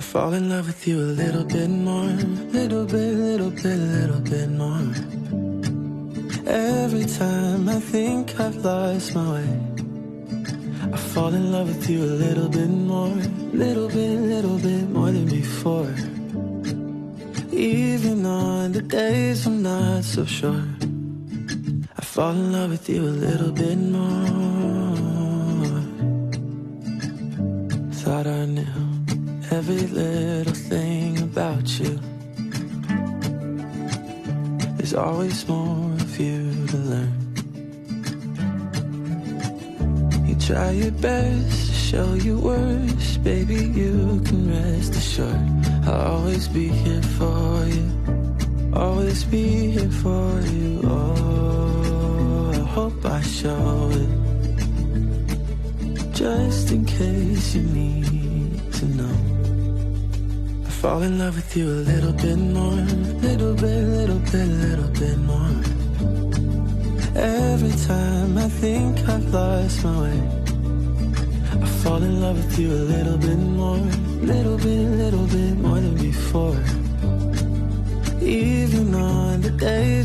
Fall in love with you a little bit more, little bit more. Every time I think I've lost my way, I fall in love with you a little bit more, little bit more than before. Even on the days I'm not so sure, I fall in love with you a little bit more. Thought I knew every little thing about you. There's always more of you to learn. You try your best to show your worst, baby, you can rest assured I'll always be here for you, always be here for you. Oh, I hope I show it, just in case you need to know. Fall in love with you a little bit more, little bit more. Every time I think I've lost my way, I fall in love with you a little bit more, little bit more